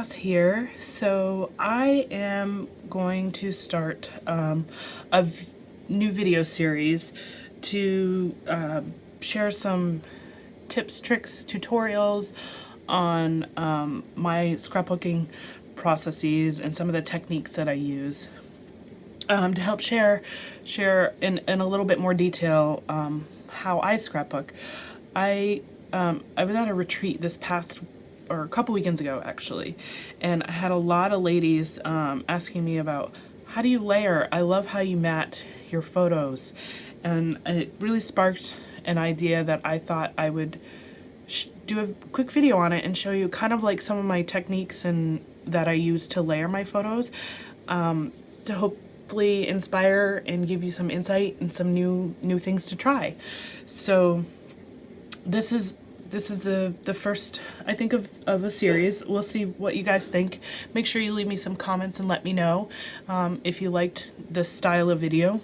class here. So I am going to start new video series to share some tips, tricks, tutorials on my scrapbooking processes and some of the techniques that I use to help share in a little bit more detail how I scrapbook. I was at a retreat this past, or a couple weekends ago actually, and I had a lot of ladies asking me about, how do you layer? I love how you mat your photos. And it really sparked an idea that I thought I would do a quick video on it and show you kind of like some of my techniques and that I use to layer my photos, to hopefully inspire and give you some insight and some new things to try. So this is the first, I think, of a series. We'll see what you guys think. Make sure you leave me some comments and let me know if you liked this style of video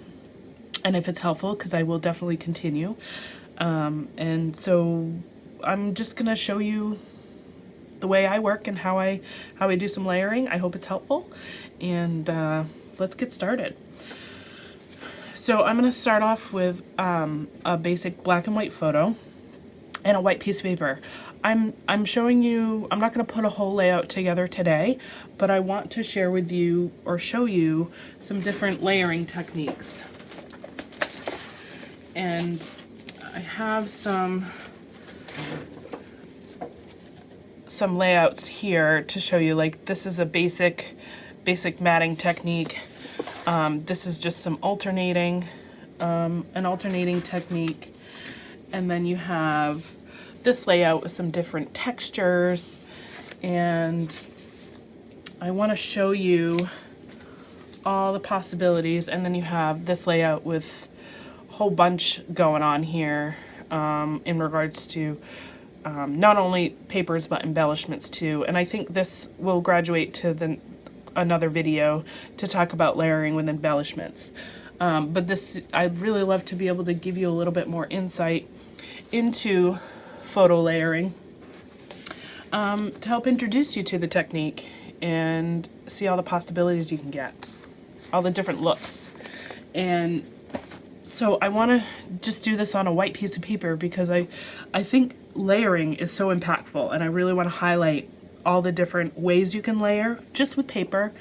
and if it's helpful, because I will definitely continue. And so I'm just gonna show you the way I work and how I do some layering. I hope it's helpful, and let's get started. So I'm gonna start off with a basic black and white photo and a white piece of paper. I'm showing you, I'm not gonna put a whole layout together today, but I want to share with you or show you some different layering techniques. And I have some layouts here to show you. Like, this is a basic matting technique. This is just some an alternating technique. And then you have this layout with some different textures, and I want to show you all the possibilities. And then you have this layout with a whole bunch going on here in regards to not only papers but embellishments too. And I think this will graduate to another video to talk about layering with embellishments. But this, I'd really love to be able to give you a little bit more insight into photo layering, to help introduce you to the technique and see all the possibilities you can get, all the different looks. And so I want to just do this on a white piece of paper because I think layering is so impactful, and I really want to highlight all the different ways you can layer just with paper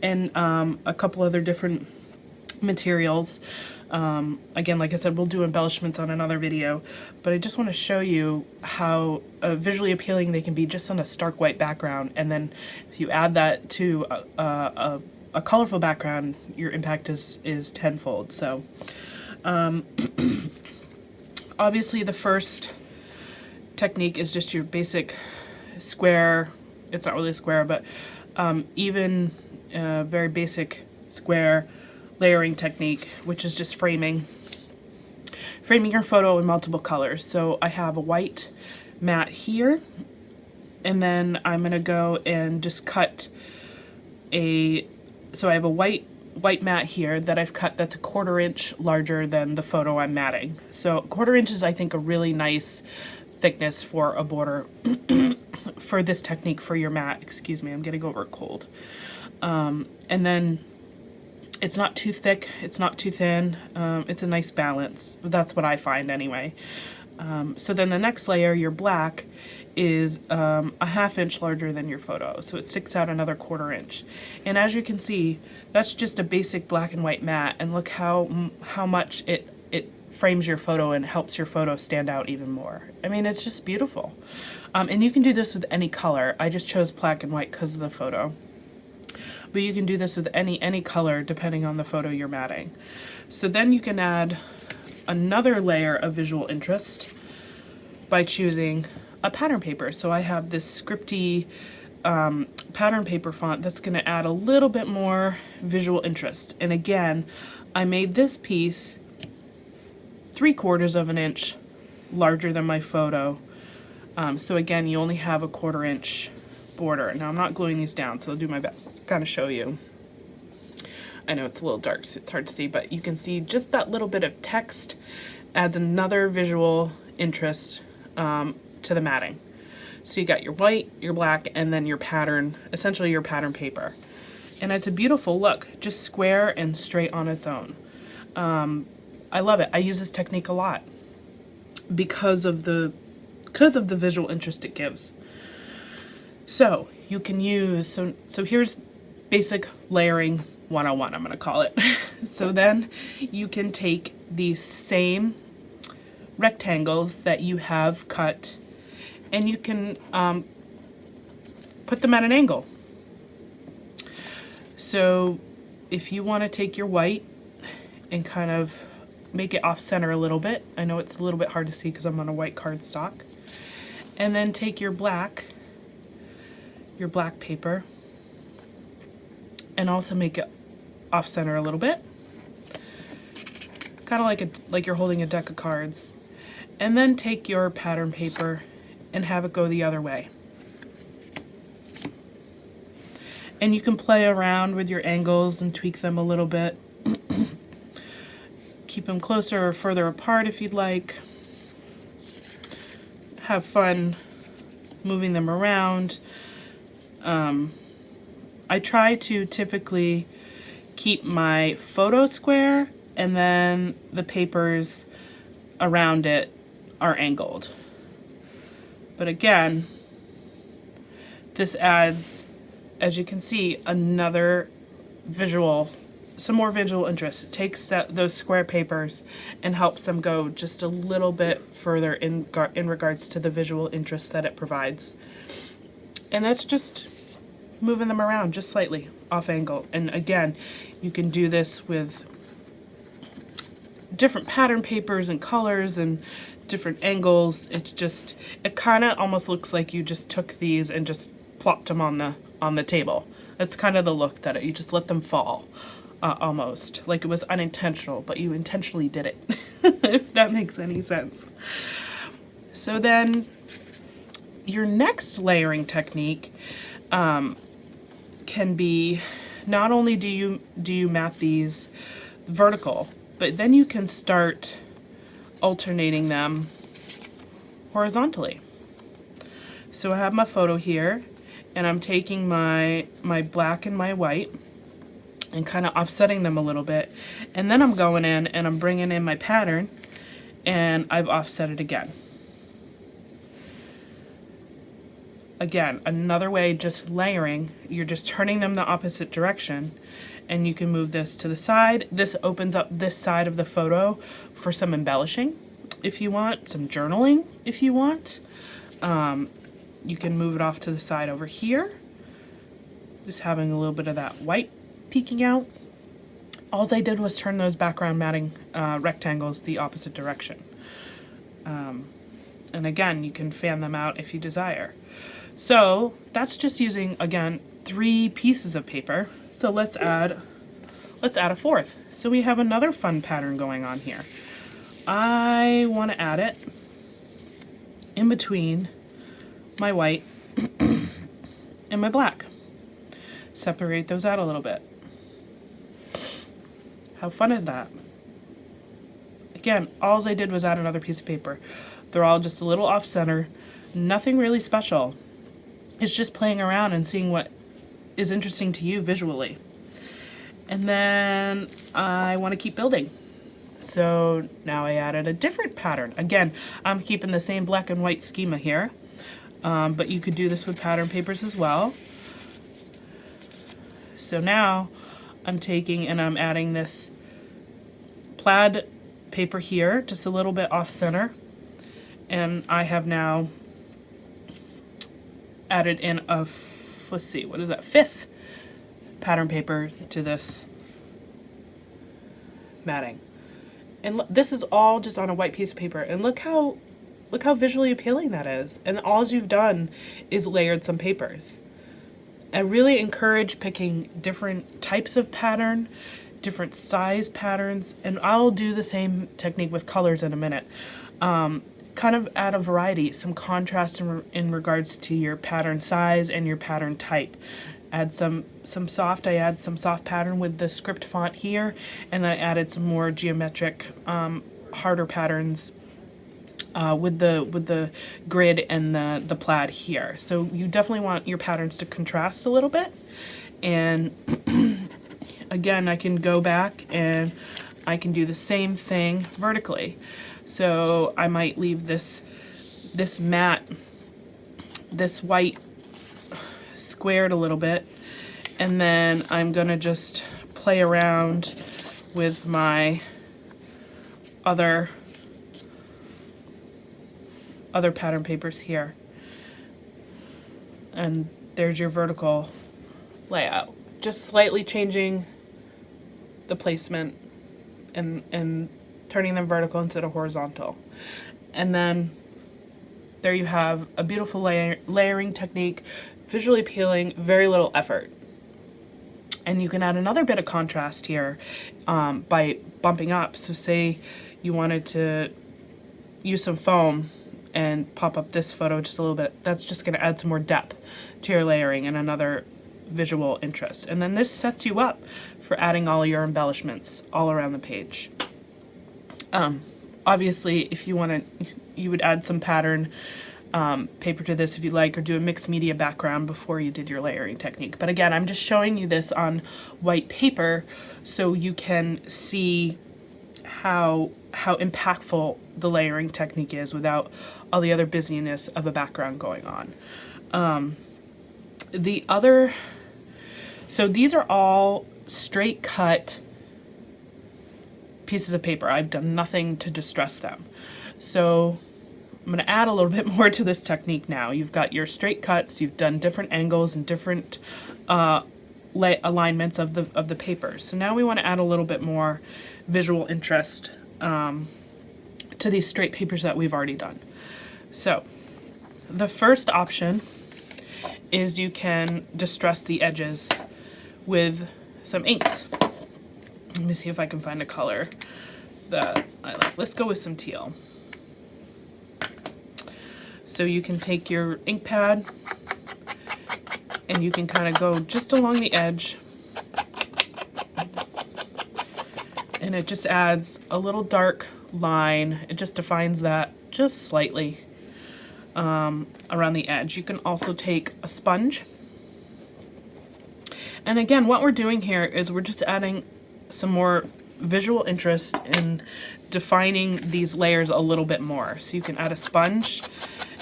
and a couple other different materials. Again, like I said, we'll do embellishments on another video, but I just want to show you how visually appealing they can be just on a stark white background, and then if you add that to a colorful background, your impact is tenfold. So obviously the first technique is just your basic square. It's not really a square, but even very basic square layering technique, which is just framing your photo in multiple colors. So I have a white mat here, and then I'm gonna go and just cut so I have a white mat here that I've cut that's a 1/4 inch larger than the photo I'm matting. So 1/4 inch is, I think, a really nice thickness for a border for this technique for your mat. Excuse me, I'm getting over a cold. And then it's not too thick, it's not too thin, it's a nice balance. That's what I find anyway. So then the next layer, your black, is a 1/2 inch larger than your photo, so it sticks out another 1/4 inch. And as you can see, that's just a basic black and white mat, and look how much it frames your photo and helps your photo stand out even more. I mean, it's just beautiful. And you can do this with any color. I just chose black and white because of the photo. But you can do this with any color depending on the photo you're matting. So then you can add another layer of visual interest by choosing a pattern paper. So I have this scripty pattern paper font that's going to add a little bit more visual interest. And again, I made this piece 3/4 of an inch larger than my photo. So again, you only have a 1/4 inch border. Now I'm not gluing these down, so I'll do my best to kind of show you. I know it's a little dark, so it's hard to see, but you can see just that little bit of text adds another visual interest to the matting. So you got your white, your black, and then your pattern, essentially your pattern paper. And it's a beautiful look, just square and straight on its own. I love it. I use this technique a lot because of the visual interest it gives. So you can use, so here's basic layering 101, I'm going to call it. So then you can take these same rectangles that you have cut and you can put them at an angle. So if you want to take your white and kind of make it off center a little bit, I know it's a little bit hard to see because I'm on a white cardstock, and then take your black paper and also make it off center a little bit, kind of like you're holding a deck of cards, and then take your pattern paper and have it go the other way. And you can play around with your angles and tweak them a little bit. Keep them closer or further apart if you'd like. Have fun moving them around. I try to typically keep my photo square and then the papers around it are angled. But again, this adds, as you can see, another some more visual interest. It takes those square papers and helps them go just a little bit further in regards to the visual interest that it provides. And that's just moving them around just slightly off angle. And again, you can do this with different pattern papers and colors and different angles. It kind of almost looks like you just took these and just plopped them on the table. That's kind of the look that you just let them fall, almost like it was unintentional, but you intentionally did it. If that makes any sense. So then your next layering technique can be, not only do you mat these vertical, but then you can start alternating them horizontally. So I have my photo here, and I'm taking my black and my white and kind of offsetting them a little bit, and then I'm going in and I'm bringing in my pattern and I've offset it again. Again, another way, just layering, you're just turning them the opposite direction, and you can move this to the side. This opens up this side of the photo for some embellishing if you want, some journaling if you want. You can move it off to the side over here, just having a little bit of that white peeking out. All I did was turn those background matting rectangles the opposite direction. And again, you can fan them out if you desire. So that's just using, again, 3 pieces of paper. So let's add a fourth. So we have another fun pattern going on here. I want to add it in between my white and my black. Separate those out a little bit. How fun is that? Again, all I did was add another piece of paper. They're all just a little off center, nothing really special. It's just playing around and seeing what is interesting to you visually. And then I want to keep building. So now I added a different pattern. Again, I'm keeping the same black and white schema here, but you could do this with pattern papers as well. So now I'm taking and I'm adding this plaid paper here, just a little bit off center, and I have now added in a, let's see, what is that, 5th pattern paper to this matting. And this is all just on a white piece of paper, and look how visually appealing that is. And all you've done is layered some papers. I really encourage picking different types of pattern, different size patterns, and I'll do the same technique with colors in a minute. Kind of add a variety, some contrast in regards to your pattern size and your pattern type. Add some soft, I add some soft pattern with the script font here, and then I added some more geometric, harder patterns with the grid and the plaid here. So you definitely want your patterns to contrast a little bit. And again, I can go back and I can do the same thing vertically. So I might leave this matte, this white squared a little bit, and then I'm gonna just play around with my other pattern papers here. And there's your vertical layout. Just slightly changing the placement and turning them vertical instead of horizontal. And then there you have a beautiful layering technique, visually appealing, very little effort. And you can add another bit of contrast here by bumping up. So say you wanted to use some foam and pop up this photo just a little bit. That's just going to add some more depth to your layering and another visual interest. And then this sets you up for adding all your embellishments all around the page. Obviously, if you want to, you would add some pattern paper to this if you like, or do a mixed media background before you did your layering technique. But again, I'm just showing you this on white paper so you can see how impactful the layering technique is without all the other busyness of a background going on. So these are all straight cut pieces of paper. I've done nothing to distress them. So I'm going to add a little bit more to this technique now. You've got your straight cuts, you've done different angles and different alignments of the papers. So now we want to add a little bit more visual interest to these straight papers that we've already done. So the first option is you can distress the edges with some inks. Let me see if I can find a color that I like. Let's go with some teal. So you can take your ink pad and you can kind of go just along the edge, and it just adds a little dark line. It just defines that just slightly around the edge. You can also take a sponge. And again, what we're doing here is we're just adding some more visual interest in defining these layers a little bit more. So you can add a sponge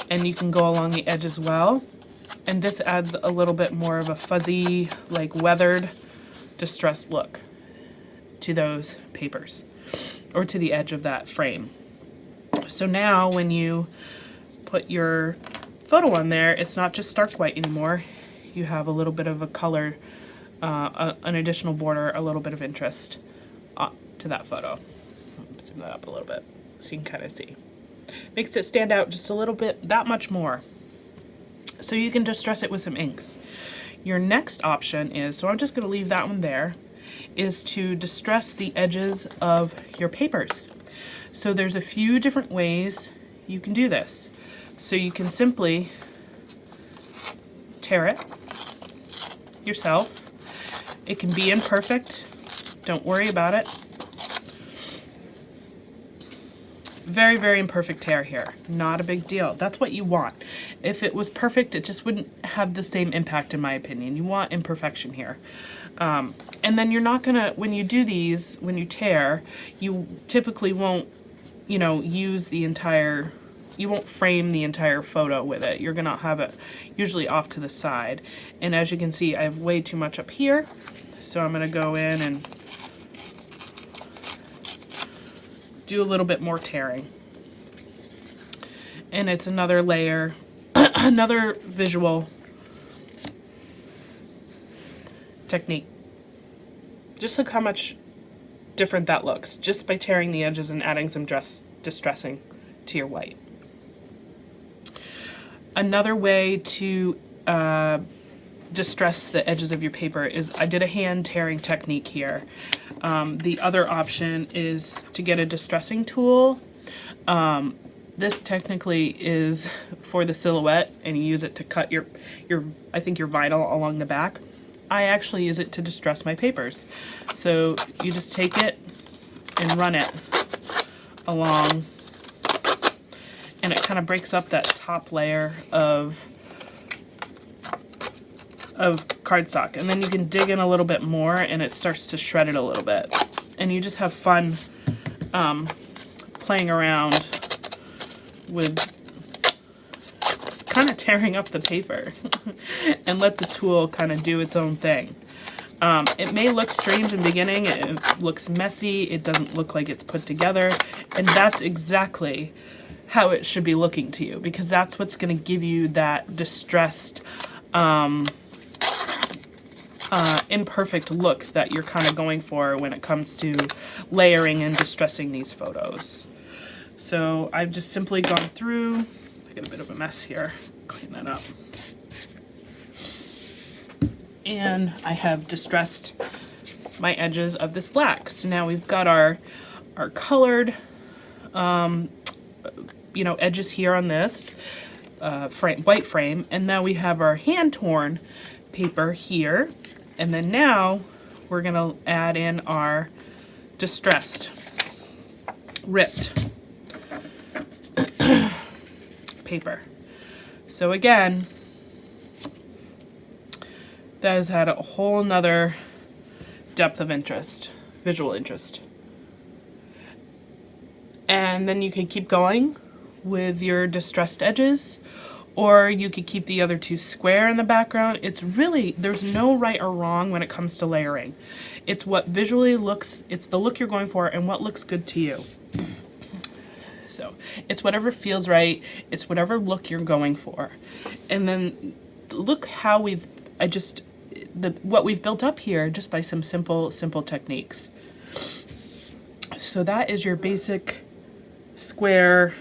and you can go along the edge as well. And this adds a little bit more of a fuzzy, like weathered, distressed look to those papers or to the edge of that frame. So now when you put your photo on there, it's not just stark white anymore. You have a little bit of a color, an additional border, a little bit of interest to that photo. Zoom that up a little bit so you can kind of see. Makes it stand out just a little bit, that much more. So you can distress it with some inks. Your next option is, so I'm just going to leave that one there, is to distress the edges of your papers. So there's a few different ways you can do this. So you can simply tear it yourself. It can be imperfect. Don't worry about it. Very, very imperfect tear here. Not a big deal. That's what you want. If it was perfect, it just wouldn't have the same impact, in my opinion. You want imperfection here. And then you're not gonna, when you do these, when you tear, you typically won't, you know, use the entire, you won't frame the entire photo with it. You're gonna have it usually off to the side. And as you can see, I have way too much up here. So I'm gonna go in and do a little bit more tearing. And it's another layer, another visual technique. Just look how much different that looks just by tearing the edges and adding some distressing to your white. Another way to distress the edges of your paper is, I did a hand tearing technique here. The other option is to get a distressing tool. This technically is for the silhouette, and you use it to cut your I think your vinyl along the back. I actually use it to distress my papers. So you just take it and run it along and it kind of breaks up that top layer of cardstock, and then you can dig in a little bit more and it starts to shred it a little bit, and you just have fun playing around with kind of tearing up the paper and let the tool kind of do its own thing. It may look strange in the beginning, it looks messy, it doesn't look like it's put together, and that's exactly how it should be looking to you, because that's what's going to give you that distressed, imperfect look that you're kind of going for when it comes to layering and distressing these photos. So I've just simply gone through, I got a bit of a mess here, clean that up. And I have distressed my edges of this black. So now we've got our colored, you know, edges here on this white frame, and now we have our hand-torn paper here, and then now we're gonna add in our distressed, ripped paper. So again, that has had a whole nother depth of interest, visual interest. And then you could keep going with your distressed edges, or you could keep the other two square in the background. It's really, there's no right or wrong when it comes to layering. It's what visually looks, it's the look you're going for and what looks good to you. So it's whatever feels right, it's whatever look you're going for. And then look how we've, what we've built up here just by some simple techniques. So that is your basic square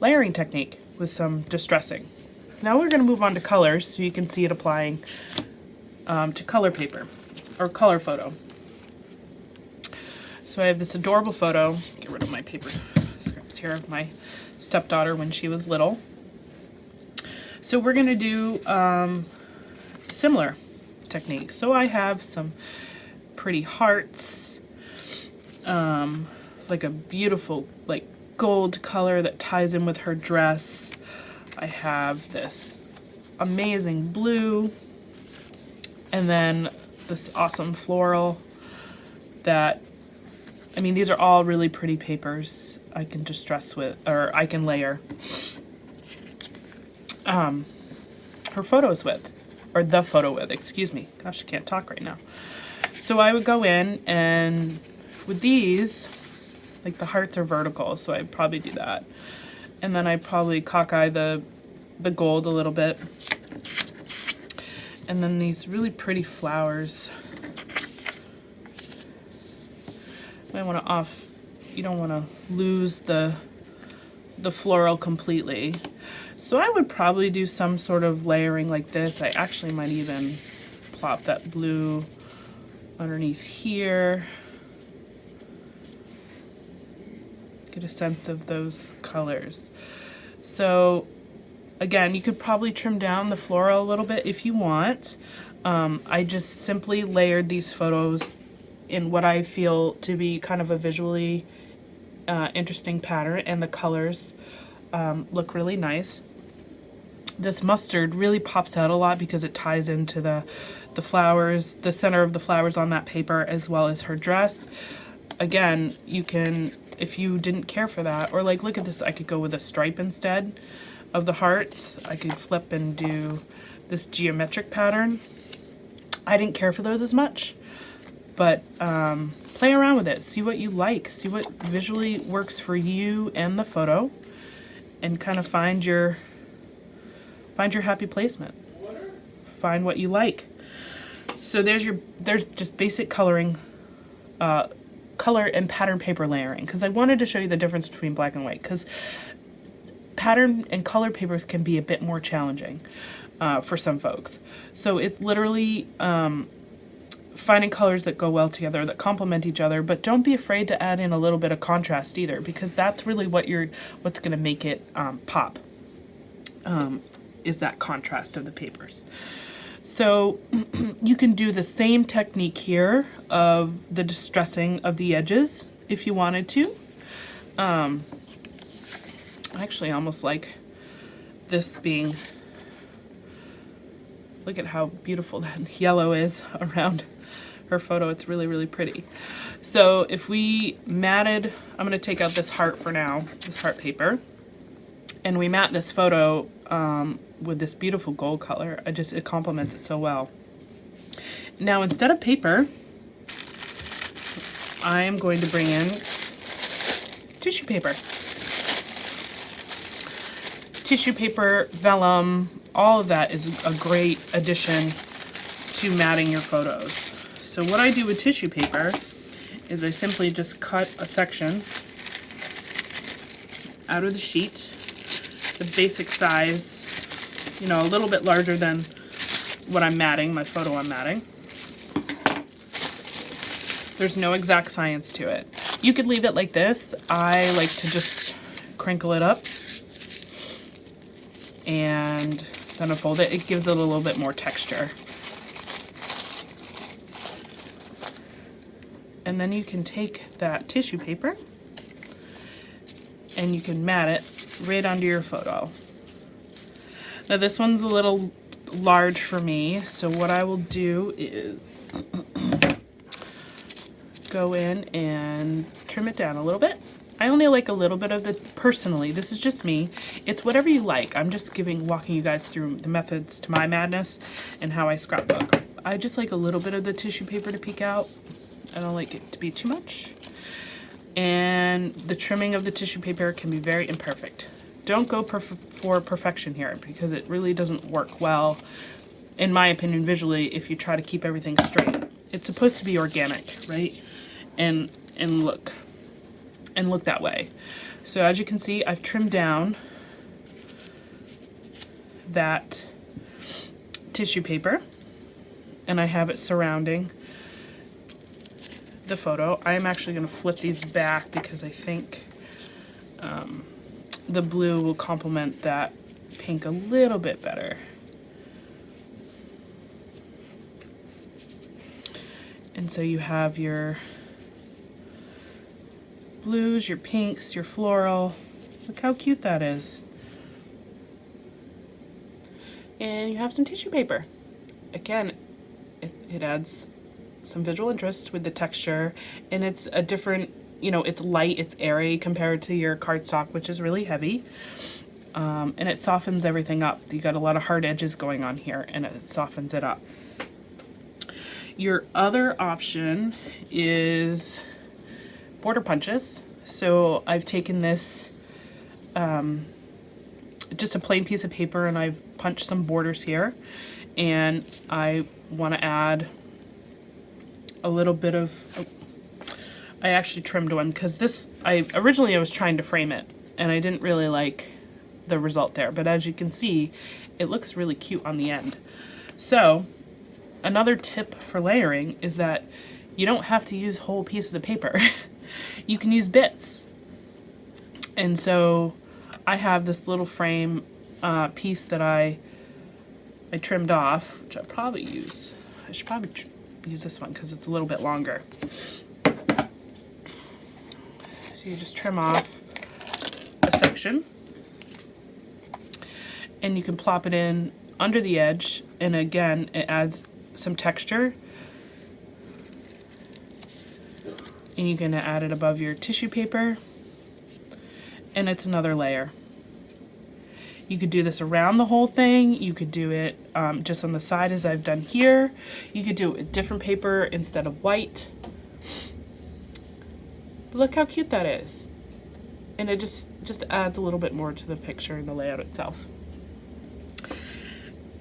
layering technique with some distressing. Now we're going to move on to colors so you can see it applying to color paper or color photo. So I have this adorable photo, get rid of my paper scraps here, of my stepdaughter when she was little. So we're going to do similar techniques. So I have some pretty hearts, like a beautiful like gold color that ties in with her dress. I have this amazing blue, and then this awesome floral that, I mean, these are all really pretty papers I can distress with, or I can layer her photos with, or the photo with, excuse me. Gosh, I can't talk right now. So I would go in, and with these, like the hearts are vertical, so I'd probably do that. And then I'd probably cockeye the gold a little bit. And then these really pretty flowers. You don't want to lose the floral completely. So I would probably do some sort of layering like this. I actually might even plop that blue underneath here. Get a sense of those colors. So again, you could probably trim down the floral a little bit if you want. I just simply layered these photos in what I feel to be kind of a visually interesting pattern, and the colors look really nice. This mustard really pops out a lot because it ties into the flowers, the center of the flowers on that paper, as well as her dress. Again, you can, if you didn't care for that, or like, look at this, I could go with a stripe instead of the hearts. I could flip and do this geometric pattern. I didn't care for those as much, but play around with it, see what you like, see what visually works for you and the photo, and kind of find your happy placement. Find what you like. So there's just basic coloring, color and pattern paper layering, because I wanted to show you the difference between black and white, because pattern and color papers can be a bit more challenging for some folks. So it's literally finding colors that go well together, that complement each other, but don't be afraid to add in a little bit of contrast either, because that's really what's going to make it pop, is that contrast of the papers. So you can do the same technique here of the distressing of the edges if you wanted to. I actually almost like this being, look at how beautiful that yellow is around her photo. It's really, really pretty. So if we matted, I'm gonna take out this heart for now, this heart paper, and we matte this photo with this beautiful gold color. It complements it so well. Now instead of paper, I am going to bring in tissue paper. Tissue paper, vellum, all of that is a great addition to matting your photos. So what I do with tissue paper is I simply just cut a section out of the sheet, the basic size, you know, a little bit larger than what I'm matting, my photo I'm matting. There's no exact science to it. You could leave it like this. I like to just crinkle it up and then unfold it. It gives it a little bit more texture. And then you can take that tissue paper and you can mat it right onto your photo. Now this one's a little large for me, so what I will do is go in and trim it down a little bit. I only like a little bit of the, personally, this is just me. It's whatever you like. I'm just walking you guys through the methods to my madness and how I scrapbook. I just like a little bit of the tissue paper to peek out. I don't like it to be too much. And the trimming of the tissue paper can be very imperfect. Don't go for perfection here, because it really doesn't work well, in my opinion, visually, if you try to keep everything straight. It's supposed to be organic, right? And look that way. So as you can see, I've trimmed down that tissue paper and I have it surrounding the photo. I am actually going to flip these back because I think the blue will complement that pink a little bit better. And so you have your blues, your pinks, your floral. Look how cute that is. And you have some tissue paper. Again, it adds some visual interest with the texture, and it's a different, you know, it's light, it's airy compared to your cardstock, which is really heavy. And it softens everything up. You got a lot of hard edges going on here, and it softens it up. Your other option is border punches. So I've taken this, just a plain piece of paper, and I've punched some borders here, and I want to add a little bit of, I actually trimmed one because this, originally I was trying to frame it and I didn't really like the result there, but as you can see, it looks really cute on the end. So another tip for layering is that you don't have to use whole pieces of paper. You can use bits. And so I have this little frame piece that I trimmed off, which I'll probably use. I should probably use this one because it's a little bit longer. So you just trim off a section and you can plop it in under the edge, and again it adds some texture, and you can add it above your tissue paper, and it's another layer. You could do this around the whole thing. You could do it just on the side as I've done here. You could do it with different paper instead of white. But look how cute that is. And it just adds a little bit more to the picture and the layout itself.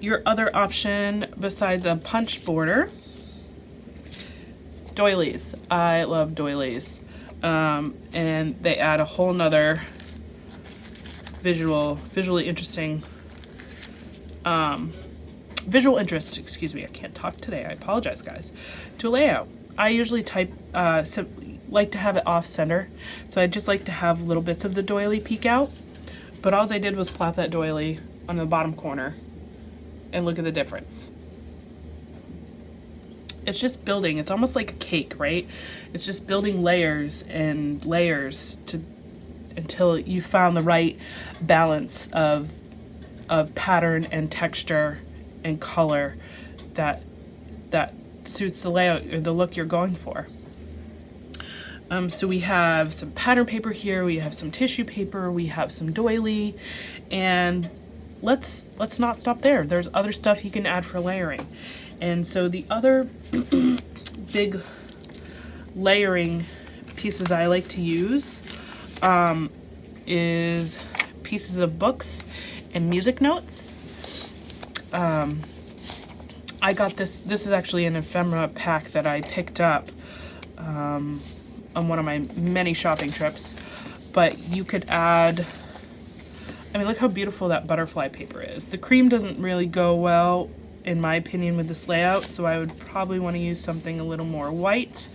Your other option besides a punch border, doilies. I love doilies. And they add a whole nother visually interesting, visual interest, excuse me, I can't talk today, I apologize guys, to a layout. I usually like to have it off center, so I just like to have little bits of the doily peek out, but all I did was plop that doily on the bottom corner, and look at the difference. It's just building, it's almost like a cake, right? It's just building layers and layers to until you found the right balance of pattern and texture and color that suits the layout or the look you're going for. So we have some pattern paper here, we have some tissue paper, we have some doily, and let's not stop there. There's other stuff you can add for layering. And so the other big layering pieces I like to use is pieces of books and music notes. I got this is actually an ephemera pack that I picked up on one of my many shopping trips, but you could add, I mean, look how beautiful that butterfly paper is. The cream doesn't really go well, in my opinion, with this layout, so I would probably want to use something a little more white,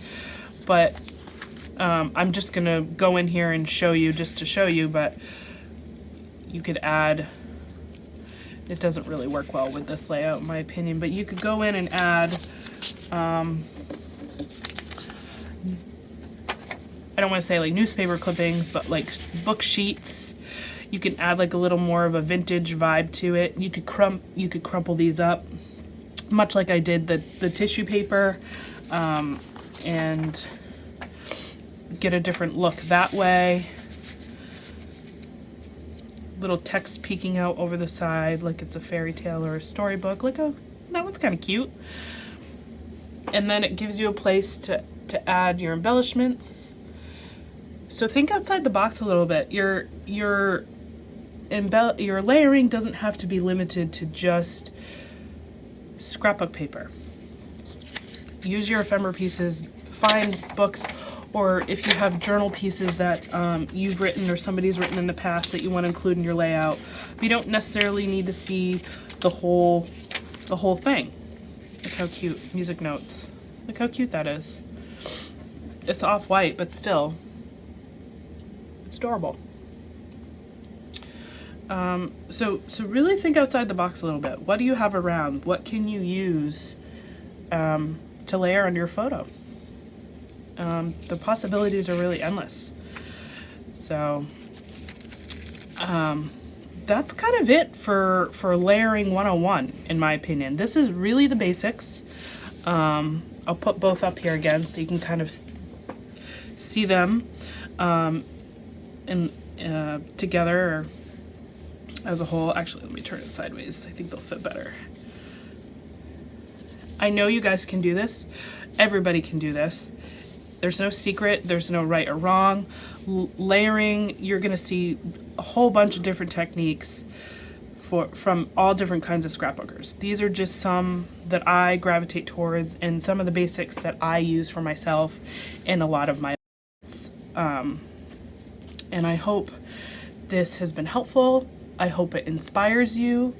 but I'm just gonna go in here and show you just to show you, but you could add, it doesn't really work well with this layout in my opinion, but you could go in and add, I don't want to say like newspaper clippings, but like book sheets. You can add like a little more of a vintage vibe to it. You could crumple these up, much like I did the tissue paper, and get a different look that way. Little text peeking out over the side like it's a fairy tale or a storybook. Like, oh, that one's kind of cute. And then it gives you a place to add your embellishments. So think outside the box a little bit. Your layering doesn't have to be limited to just scrapbook paper. Use your ephemera pieces, find books, or if you have journal pieces that you've written or somebody's written in the past that you want to include in your layout. But you don't necessarily need to see the whole thing. Look how cute, music notes. Look how cute that is. It's off-white, but still, it's adorable. So really think outside the box a little bit. What do you have around? What can you use to layer under your photo? The possibilities are really endless. So that's kind of it for layering 101, in my opinion. This is really the basics. I'll put both up here again so you can kind of see them together or as a whole. Actually, let me turn it sideways. I think they'll fit better. I know you guys can do this. Everybody can do this. There's no secret, there's no right or wrong. Layering, you're gonna see a whole bunch of different techniques from all different kinds of scrapbookers. These are just some that I gravitate towards and some of the basics that I use for myself in a lot of my and I hope this has been helpful. I hope it inspires you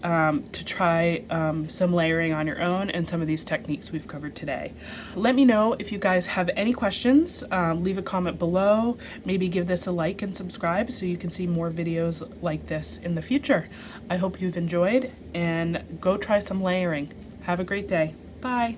to try some layering on your own and some of these techniques we've covered today. Let me know if you guys have any questions. Leave a comment below. Maybe give this a like and subscribe so you can see more videos like this in the future. I hope you've enjoyed, and go try some layering. Have a great day. Bye.